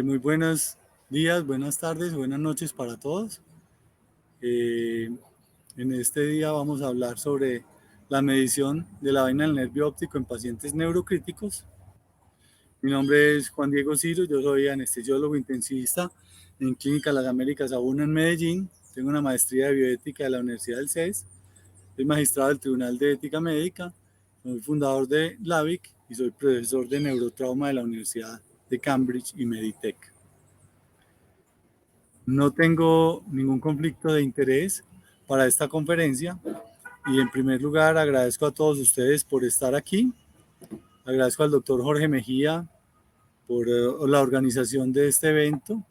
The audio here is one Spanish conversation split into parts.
Muy buenos días, buenas tardes, buenas noches para todos. Eh, en este día vamos a hablar sobre la medición de la vaina del nervio óptico en pacientes neurocríticos. Mi nombre es Juan Diego Ciro, yo soy anestesiólogo intensivista en Clínica Las Américas A1 en Medellín. Tengo una maestría de bioética de la Universidad del CES. Soy magistrado del Tribunal de Ética Médica, soy fundador de LAVIC y soy profesor de neurotrauma de la Universidad de Cambridge y Meditech. No tengo ningún conflicto de interés para esta conferencia y en primer lugar agradezco a todos ustedes por estar aquí. Agradezco al doctor Jorge Mejía por la organización de este evento,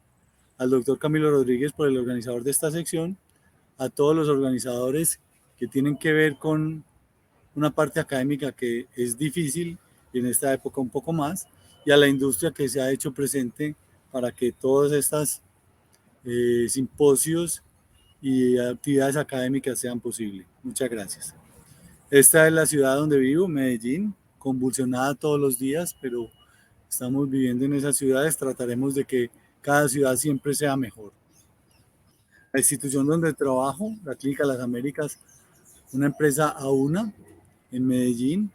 al doctor Camilo Rodríguez por el organizador de esta sección, a todos los organizadores que tienen que ver con una parte académica que es difícil y en esta época un poco más, y a la industria que se ha hecho presente para que todas estas simposios y actividades académicas sean posibles. Muchas gracias. Esta es la ciudad donde vivo, Medellín, convulsionada todos los días, pero estamos viviendo en esas ciudades, trataremos de que cada ciudad siempre sea mejor. La institución donde trabajo, la Clínica Las Américas, una empresa A1 en Medellín.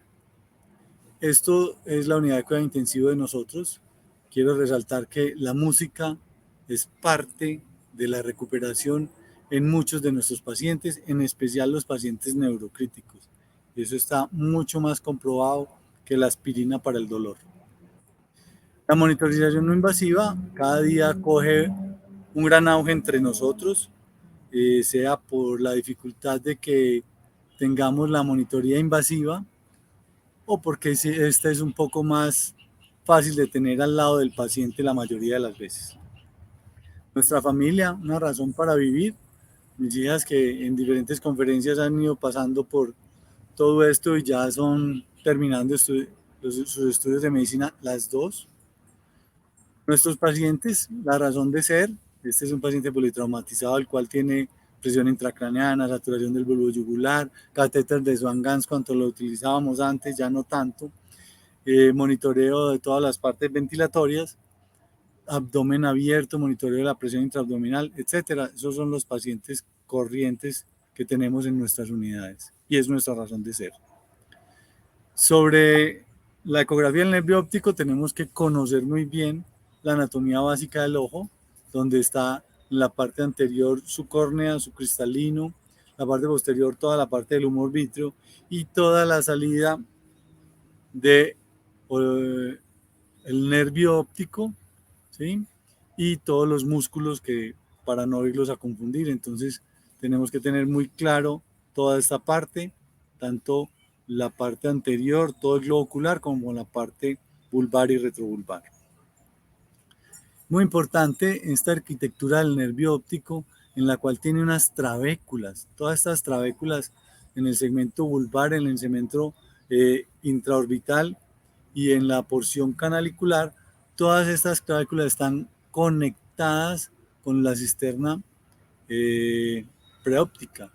Esto es la unidad de cuidado intensivo de nosotros. Quiero resaltar que la música es parte de la recuperación en muchos de nuestros pacientes, en especial los pacientes neurocríticos. Eso está mucho más comprobado que la aspirina para el dolor. La monitorización no invasiva cada día coge un gran auge entre nosotros, sea por la dificultad de que tengamos la monitoría invasiva o porque esta es un poco más fácil de tener al lado del paciente la mayoría de las veces. Nuestra familia, una razón para vivir. Mis hijas que en diferentes conferencias han ido pasando por todo esto y ya son terminando sus estudios de medicina las dos. Nuestros pacientes, la razón de ser. Este es un paciente politraumatizado, el cual tiene presión intracraneana, saturación del bulbo yugular, catéter de Swan-Ganz cuando lo utilizábamos antes, ya no tanto. Monitoreo de todas las partes ventilatorias, abdomen abierto, monitoreo de la presión intraabdominal, etcétera. Esos son los pacientes corrientes que tenemos en nuestras unidades y es nuestra razón de ser. Sobre la ecografía del nervio óptico tenemos que conocer muy bien la anatomía básica del ojo, donde está en la parte anterior su córnea, su cristalino, la parte posterior toda la parte del humor vítreo y toda la salida de el nervio óptico, ¿sí? Y todos los músculos que para no irlos a confundir. Entonces tenemos que tener muy claro toda esta parte, tanto la parte anterior, todo el globo ocular, como la parte vulvar y retrovulvar. Muy importante esta arquitectura del nervio óptico en la cual tiene unas trabéculas, todas estas trabéculas en el segmento vulvar, en el segmento intraorbital y en la porción canalicular, todas estas trabéculas están conectadas con la cisterna preóptica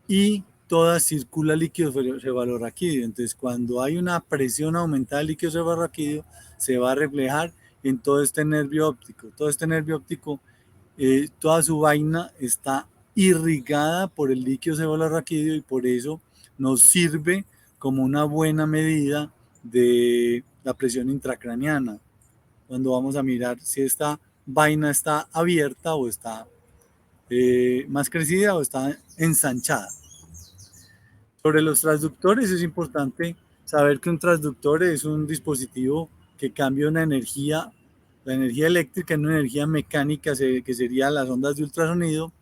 y toda circula líquido cefalorraquídeo. Entonces, cuando hay una presión aumentada del líquido cefalorraquídeo, se va a reflejar en todo este nervio óptico. Todo este nervio óptico, toda su vaina está irrigada por el líquido cefalorraquídeo y por eso nos sirve como una buena medida de la presión intracraneana. Cuando vamos a mirar si esta vaina está abierta o está más crecida o está ensanchada. Sobre los transductores es importante saber que un transductor es un dispositivo que cambia una energía, la energía eléctrica en una energía mecánica que serían las ondas de ultrasonido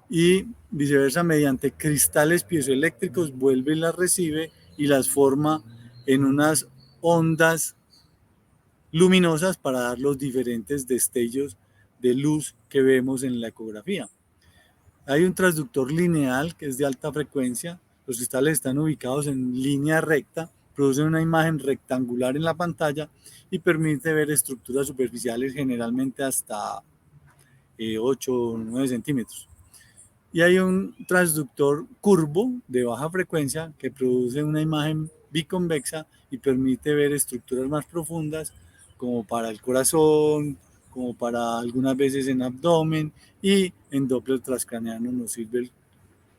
y viceversa mediante cristales piezoeléctricos vuelve y las recibe y las forma en unas ondas luminosas para dar los diferentes destellos de luz que vemos en la ecografía. Hay un transductor lineal que es de alta frecuencia. Los cristales están ubicados en línea recta, producen una imagen rectangular en la pantalla y permite ver estructuras superficiales generalmente hasta 8 o 9 centímetros. Y hay un transductor curvo de baja frecuencia que produce una imagen biconvexa y permite ver estructuras más profundas como para el corazón, como para algunas veces en abdomen, y en Doppler transcraneano nos sirve el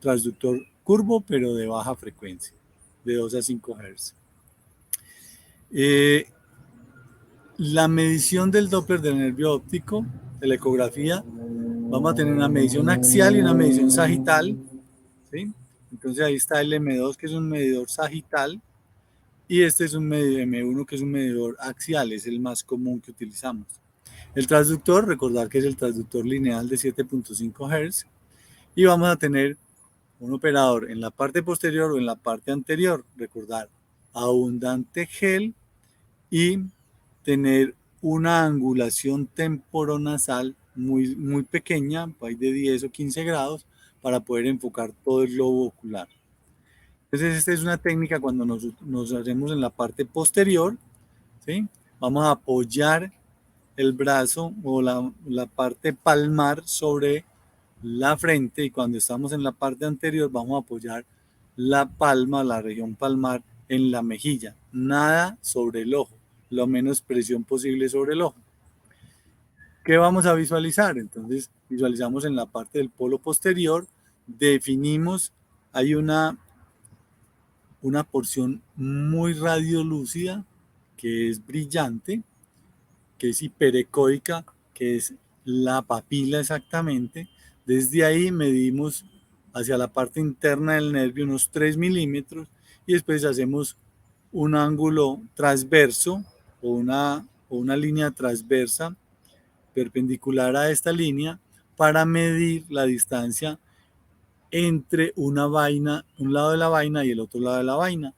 transductor curvo, pero de baja frecuencia, de 2 a 5 Hz. La medición del Doppler del nervio óptico, de la ecografía, vamos a tener una medición axial y una medición sagital, ¿sí? Entonces ahí está el M2, que es un medidor sagital, y este es un medidor M1, que es un medidor axial, es el más común que utilizamos. El transductor, recordar que es el transductor lineal de 7.5 Hz, y vamos a tener un operador en la parte posterior o en la parte anterior, recordar, abundante gel y tener una angulación temporonasal muy pequeña, de 10 o 15 grados, para poder enfocar todo el globo ocular. Entonces, esta es una técnica cuando nos hacemos en la parte posterior, ¿sí? Vamos a apoyar el brazo o la parte palmar sobre la frente, y cuando estamos en la parte anterior vamos a apoyar la palma, la región palmar, en la mejilla, nada sobre el ojo, lo menos presión posible sobre el ojo. ¿Qué vamos a visualizar? Entonces visualizamos en la parte del polo posterior, definimos, hay una porción muy radiolúcida que es brillante, que es hiperecoica, que es la papila exactamente. Desde ahí medimos hacia la parte interna del nervio unos 3 milímetros, y después hacemos un ángulo transverso o una línea transversa perpendicular a esta línea para medir la distancia entre una vaina, un lado de la vaina y el otro lado de la vaina.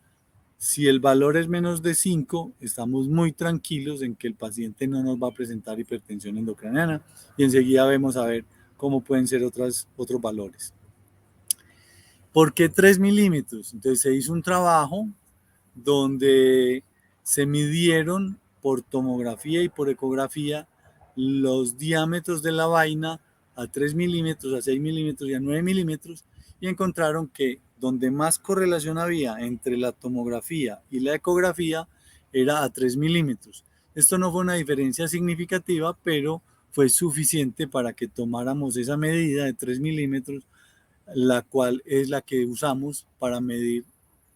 Si el valor es menos de 5, estamos muy tranquilos en que el paciente no nos va a presentar hipertensión endocrinal, y enseguida vemos a ver cómo pueden ser otros valores. ¿Por qué 3 milímetros? Entonces se hizo un trabajo donde se midieron por tomografía y por ecografía los diámetros de la vaina a 3 milímetros, a 6 milímetros y a 9 milímetros, y encontraron que donde más correlación había entre la tomografía y la ecografía era a 3 milímetros. Esto no fue una diferencia significativa, pero fue suficiente para que tomáramos esa medida de 3 milímetros, la cual es la que usamos para medir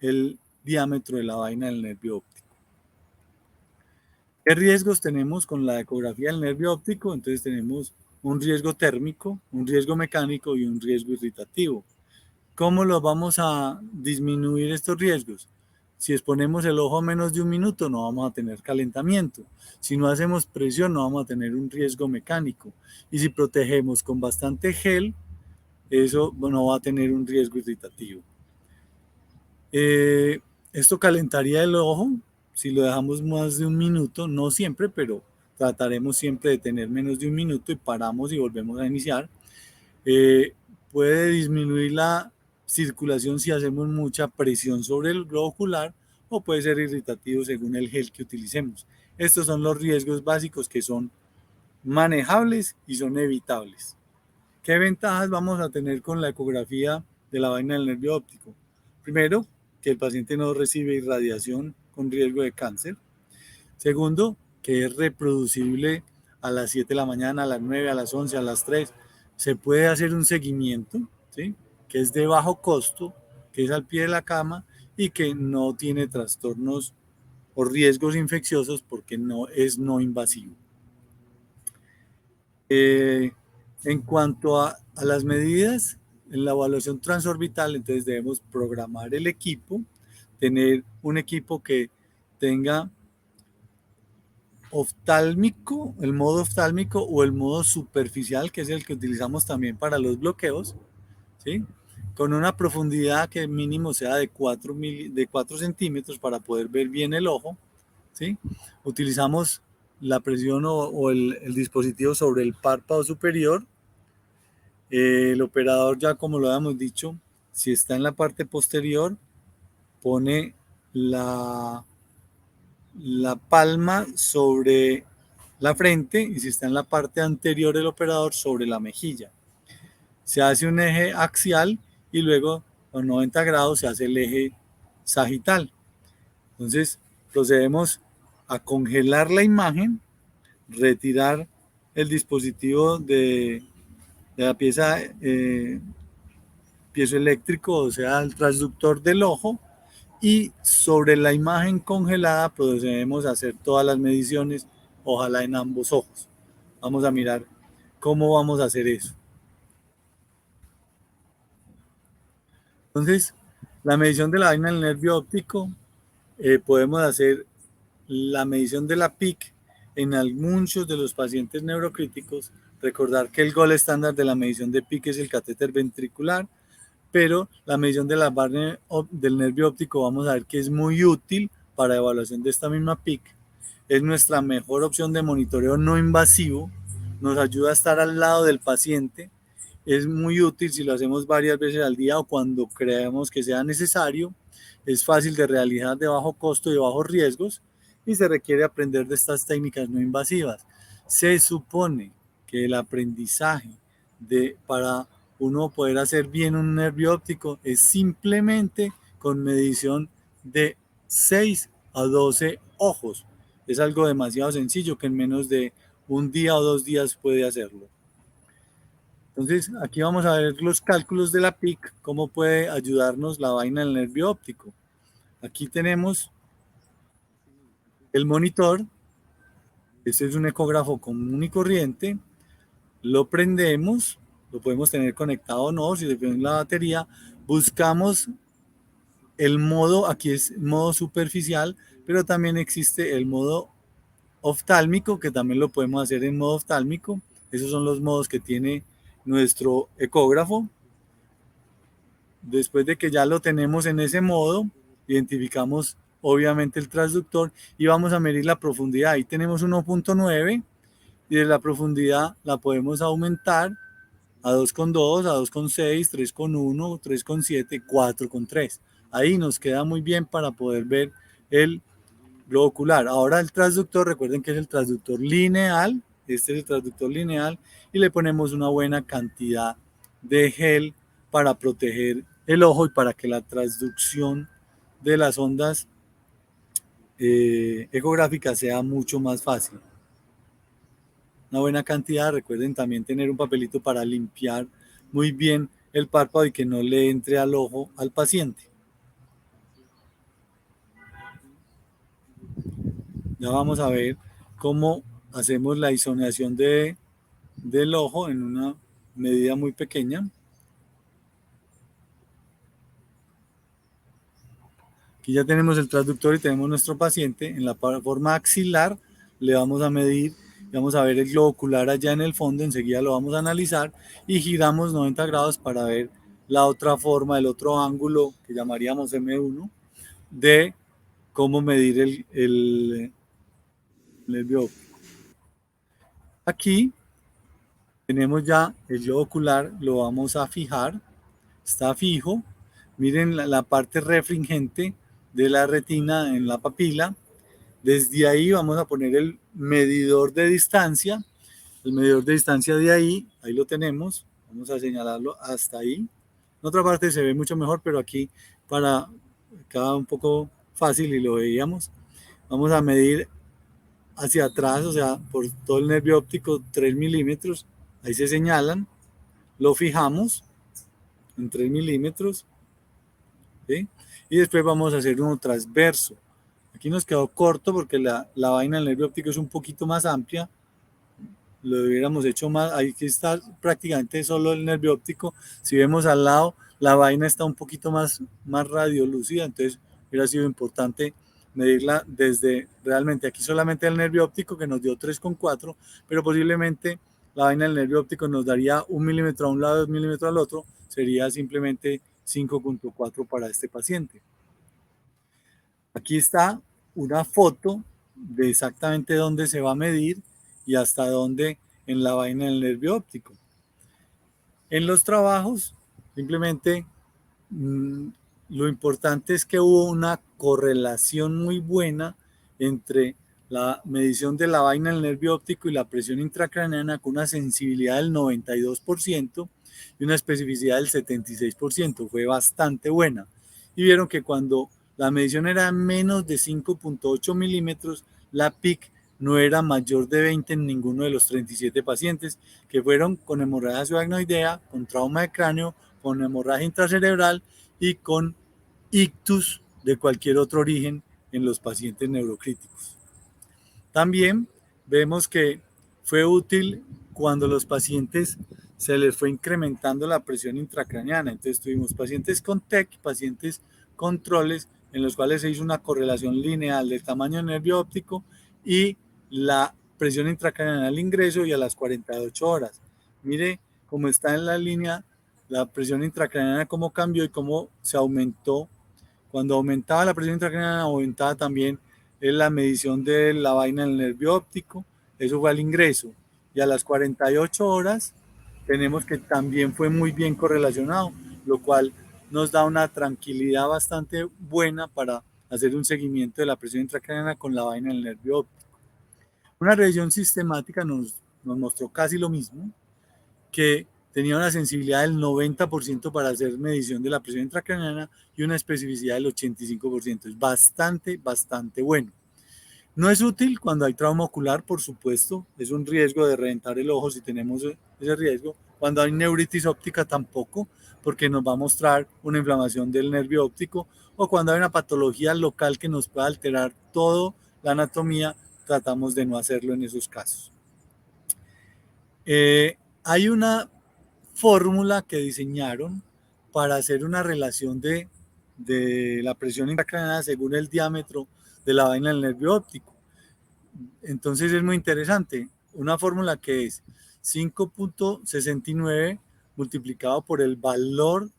el diámetro de la vaina del nervio óptico. ¿Qué riesgos tenemos con la ecografía del nervio óptico? Entonces tenemos un riesgo térmico, un riesgo mecánico y un riesgo irritativo. ¿Cómo los vamos a disminuir estos riesgos? Si exponemos el ojo a menos de un minuto, no vamos a tener calentamiento. Si no hacemos presión, no vamos a tener un riesgo mecánico. Y si protegemos con bastante gel, eso no va a tener un riesgo irritativo. Esto calentaría el ojo si lo dejamos más de un minuto, no siempre, pero trataremos siempre de tener menos de un minuto y paramos y volvemos a iniciar. Puede disminuir la circulación si hacemos mucha presión sobre el globo ocular, o puede ser irritativo según el gel que utilicemos. Estos son los riesgos básicos que son manejables y son evitables. ¿Qué ventajas vamos a tener con la ecografía de la vaina del nervio óptico? Primero, que el paciente no recibe irradiación con riesgo de cáncer. Segundo, que es reproducible a las 7 de la mañana, a las 9, a las 11, a las 3. Se puede hacer un seguimiento, ¿sí? Que es de bajo costo, que es al pie de la cama y que no tiene trastornos o riesgos infecciosos porque no es no invasivo. En cuanto a las medidas, en la evaluación transorbital, entonces debemos programar el equipo, tener un equipo que tenga oftálmico, el modo oftálmico o el modo superficial, que es el que utilizamos también para los bloqueos, ¿sí? Con una profundidad que mínimo sea de 4 centímetros para poder ver bien el ojo, ¿sí? Utilizamos la presión o el dispositivo sobre el párpado superior. El operador, ya como lo habíamos dicho, si está en la parte posterior, pone la palma sobre la frente, y si está en la parte anterior el operador, sobre la mejilla. Se hace un eje axial y luego con 90 grados se hace el eje sagital. Entonces procedemos a congelar la imagen, retirar el dispositivo de la pieza piezoeléctrico, o sea, el transductor del ojo, y sobre la imagen congelada procedemos a hacer todas las mediciones, ojalá en ambos ojos. Vamos a mirar cómo vamos a hacer eso. Entonces, la medición de la vaina del nervio óptico, podemos hacer la medición de la PIC en muchos de los pacientes neurocríticos. Recordar que el gol estándar de la medición de PIC es el catéter ventricular, pero la medición de la barra del nervio óptico vamos a ver que es muy útil para evaluación de esta misma PIC. Es nuestra mejor opción de monitoreo no invasivo, nos ayuda a estar al lado del paciente, es muy útil si lo hacemos varias veces al día o cuando creemos que sea necesario, es fácil de realizar, de bajo costo y de bajos riesgos, y se requiere aprender de estas técnicas no invasivas. Se supone que el aprendizaje para uno poder hacer bien un nervio óptico es simplemente con medición de 6 a 12 ojos. Es algo demasiado sencillo que en menos de un día o 2 días puede hacerlo. Entonces, aquí vamos a ver los cálculos de la PIC, cómo puede ayudarnos la vaina del nervio óptico. Aquí tenemos el monitor. Este es un ecógrafo común y corriente. Lo prendemos, lo podemos tener conectado o no, si se prende la batería. Buscamos el modo, aquí es modo superficial, pero también existe el modo oftálmico, que también lo podemos hacer en modo oftálmico. Esos son los modos que tiene nuestro ecógrafo. Después de que ya lo tenemos en ese modo, identificamos obviamente el transductor y vamos a medir la profundidad. Ahí tenemos 1.9 y de la profundidad la podemos aumentar a 2.2, a 2.6, 3.1, 3.7, 4.3. Ahí nos queda muy bien para poder ver el globo ocular. Ahora el transductor, recuerden que es el transductor lineal, este es el transductor lineal, y le ponemos una buena cantidad de gel para proteger el ojo y para que la transducción de las ondas ecográficas sea mucho más fácil. Una buena cantidad, recuerden también tener un papelito para limpiar muy bien el párpado y que no le entre al ojo al paciente. Ya vamos a ver cómo hacemos la isonación del ojo en una medida muy pequeña. Aquí ya tenemos el transductor y tenemos nuestro paciente. En la forma axilar le vamos a medir, vamos a ver el globo ocular allá en el fondo, enseguida lo vamos a analizar y giramos 90 grados para ver la otra forma, el otro ángulo que llamaríamos M1 de cómo medir el nervio óptico. Aquí tenemos ya el globo ocular, lo vamos a fijar, está fijo. Miren la parte refringente de la retina en la papila. Desde ahí vamos a poner el medidor de distancia. El medidor de distancia de ahí lo tenemos. Vamos a señalarlo hasta ahí. En otra parte se ve mucho mejor, pero aquí para cada un poco fácil y lo veíamos. Vamos a medir hacia atrás, o sea, por todo el nervio óptico 3 milímetros. Ahí se señalan. Lo fijamos en 3 milímetros. ¿Sí? Y después vamos a hacer uno transverso. Aquí nos quedó corto porque la vaina del nervio óptico es un poquito más amplia. Lo hubiéramos hecho más. Ahí está prácticamente solo el nervio óptico. Si vemos al lado, la vaina está un poquito más radiolúcida. Entonces hubiera sido importante medirla desde realmente aquí solamente el nervio óptico que nos dio 3,4, pero posiblemente la vaina del nervio óptico nos daría 1 milímetro a un lado, 2 milímetros al otro. Sería simplemente 5,4 para este paciente. Aquí está una foto de exactamente dónde se va a medir y hasta dónde en la vaina del nervio óptico. En los trabajos, simplemente lo importante es que hubo una correlación muy buena entre la medición de la vaina del nervio óptico y la presión intracraneana con una sensibilidad del 92% y una especificidad del 76%. Fue bastante buena. Y vieron que cuando la medición era menos de 5.8 milímetros, la PIC no era mayor de 20 en ninguno de los 37 pacientes que fueron con hemorragia subaracnoidea, con trauma de cráneo, con hemorragia intracerebral y con ictus de cualquier otro origen en los pacientes neurocríticos. También vemos que fue útil cuando los pacientes se les fue incrementando la presión intracraneana. Entonces tuvimos pacientes con TEC, pacientes controles, en los cuales se hizo una correlación lineal del tamaño del nervio óptico y la presión intracraneana al ingreso y a las 48 horas. Mire cómo está en la línea la presión intracraneana, cómo cambió y cómo se aumentó. Cuando aumentaba la presión intracraneana, aumentaba también la medición de la vaina del nervio óptico. Eso fue al ingreso. Y a las 48 horas tenemos que también fue muy bien correlacionado, lo cual nos da una tranquilidad bastante buena para hacer un seguimiento de la presión intracraneana con la vaina del nervio óptico. Una revisión sistemática nos mostró casi lo mismo, que tenía una sensibilidad del 90% para hacer medición de la presión intracraneana y una especificidad del 85%. Es bastante, bastante bueno. No es útil cuando hay trauma ocular, por supuesto, es un riesgo de reventar el ojo si tenemos ese riesgo. Cuando hay neuritis óptica tampoco, porque nos va a mostrar una inflamación del nervio óptico, o cuando hay una patología local que nos pueda alterar toda la anatomía, tratamos de no hacerlo en esos casos. Hay una fórmula que diseñaron para hacer una relación de la presión intracraneana según el diámetro de la vaina del nervio óptico. Entonces es muy interesante. Una fórmula que es 5.69 multiplicado por el valor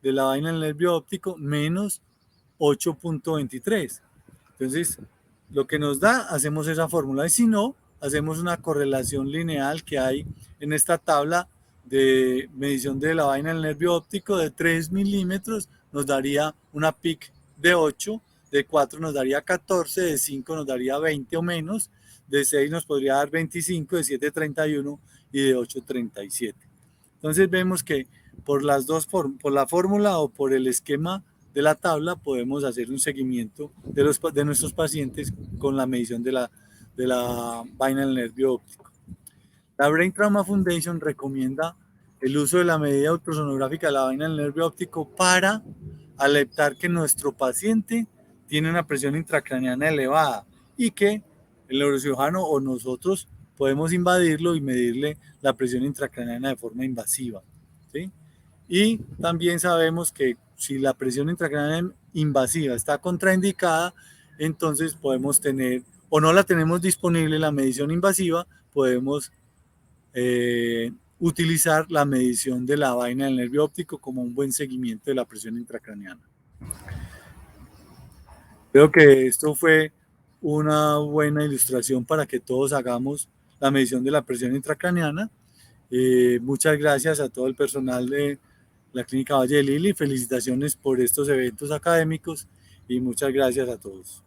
de la vaina del nervio óptico menos 8.23. Entonces, lo que nos da, hacemos esa fórmula. Y si no, hacemos una correlación lineal que hay en esta tabla de medición de la vaina del nervio óptico de 3 milímetros, nos daría una PIC de 8, de 4 nos daría 14, de 5 nos daría 20 o menos, de 6 nos podría dar 25, de 7 31 y de 8 37. Entonces vemos que por las dos por la fórmula o por el esquema de la tabla podemos hacer un seguimiento de nuestros pacientes con la medición de la vaina del nervio óptico. La Brain Trauma Foundation recomienda el uso de la medida ultrasonográfica de la vaina del nervio óptico para alertar que nuestro paciente tiene una presión intracraneana elevada y que el neurocirujano o nosotros podemos invadirlo y medirle la presión intracraneana de forma invasiva, ¿sí? Y también sabemos que si la presión intracraneana invasiva está contraindicada, entonces podemos tener, o no la tenemos disponible la medición invasiva, podemos utilizar la medición de la vaina del nervio óptico como un buen seguimiento de la presión intracraneana. Creo que esto fue una buena ilustración para que todos hagamos la medición de la presión intracraneana. Muchas gracias a todo el personal de la Clínica Valle de Lili. Felicitaciones por estos eventos académicos y muchas gracias a todos.